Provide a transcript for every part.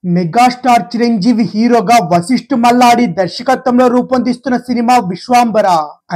Megastar Chiranjeevi హీరోగా వశిష్ఠ మల్లాడి దర్శకత్వంలో రూపొందిస్తున్న cinema Vishwambhara.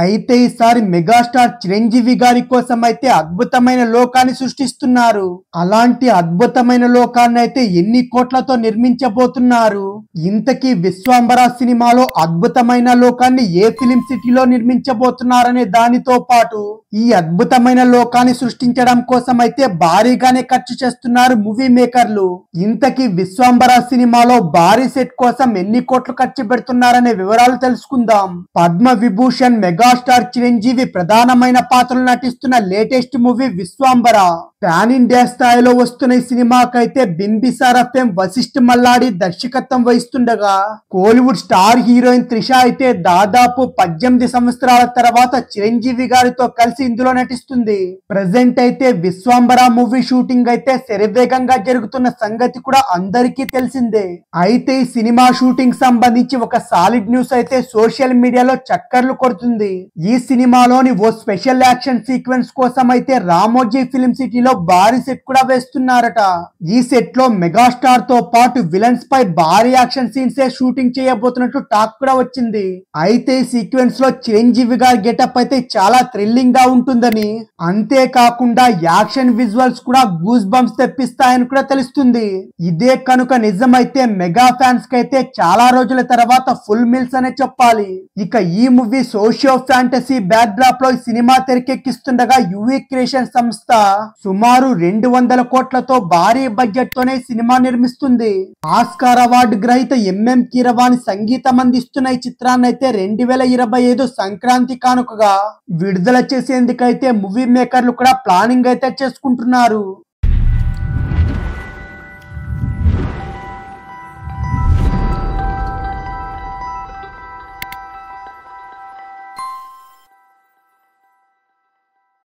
అయితే ఈసారి మెగాస్టార్ చిరంజీవి గారి కోసం అయితే అద్భుతమైన లోకాన్ని సృష్టిస్తున్నారు. అలాంటి అద్భుతమైన లోకాన్ని అయితే ఎన్ని కోట్లతో నిర్మించబోతున్నారు? ఇంతకీ విశ్వాంబర సినిమాలో అద్భుతమైన లోకాన్ని ఏ ఫిలిం సిటీలో నిర్మించబోతున్నారనే దానితో పాటు ఈ అద్భుతమైన లోకాన్ని సృష్టించడం కోసం అయితే భారీగానే ఖర్చు చేస్తున్నారు మూవీ మేకర్లు. ఇంతకీ విశ్వాంబర సినిమాలో భారీ సెట్ కోసం ఎన్ని కోట్లు ఖర్చు పెడుతున్నారనే వివరాలు తెలుసుకుందాం. పద్మ విభూషణ్ మెగాస్టార్ చిరంజీవి ప్రధానమైన పాత్రలు నటిస్తున్న latest movie Vishwambhara. Pan India స్థాయిలో వస్తున్న ఈ సినిమాకైతే బింబిసార ఫేమ్ వశిష్ఠ మల్లాడి దర్శకత్వం వహిస్తుండగా, కోలీవుడ్ స్టార్ హీరోయిన్ త్రిష అయితే దాదాపు 18 సంవత్సరాల తర్వాత చిరంజీవి గారితో కలిసి ఇందులో నటిస్తుంది. ప్రెజెంట్ అయితే విశ్వాంబర మూవీ షూటింగ్ అయితే శరవేగంగా జరుగుతున్న సంగతి కూడా అందరికీ తెలిసిందే. అయితే ఈ సినిమా షూటింగ్ సంబంధించి ఒక సాలిడ్ న్యూస్ అయితే సోషల్ మీడియాలో చక్కర్లు కొడుతుంది. ఈ సినిమాలోని ఓ స్పెషల్ యాక్షన్ సీక్వెన్స్ కోసం అయితే రామోజీ ఫిలిం సిటీలో భారీ సెట్ కూడా వేస్తున్నారట. ఈ సెట్ లో మెగాస్టార్ తో పాటు విలన్స్ పై భారీ యాక్షన్ సీన్స్ షూటింగ్ చేయబోతున్నట్టు టాక్ కూడా వచ్చింది. అయితే ఈ సీక్వెన్స్ లో చిరంజీవి గారి గెటప్ అయితే చాలా థ్రిల్లింగ్ గా ఉంటుందని, అంతేకాకుండా యాక్షన్ విజువల్స్ కూడా గూస్ బంప్స్ తెప్పిస్తాయని కూడా తెలుస్తుంది. ఇదే కనుక నిజమైతే మెగా ఫ్యాన్స్ కి అయితే చాలా రోజుల తర్వాత ఫుల్ మిల్స్ అనే చెప్పాలి. ఇక ఈ movie socio fantasy back drop లో ఈ సినిమా తెరకెక్కిస్తుండగా యువి క్రియేషన్ సంస్థ సుమారు 200 కోట్లతో భారీ బడ్జెట్ తోనే సినిమా నిర్మిస్తుంది. ఆస్కార్ అవార్డు గ్రహీత ఎంఎం కీరవాణి సంగీతం అందిస్తున్న ఈ చిత్రాన్ని అయితే 2025 సంక్రాంతి కానుకగా విడుదల చేసేందుకైతే మూవీ మేకర్లు కూడా ప్లానింగ్ అయితే చేసుకుంటున్నారు.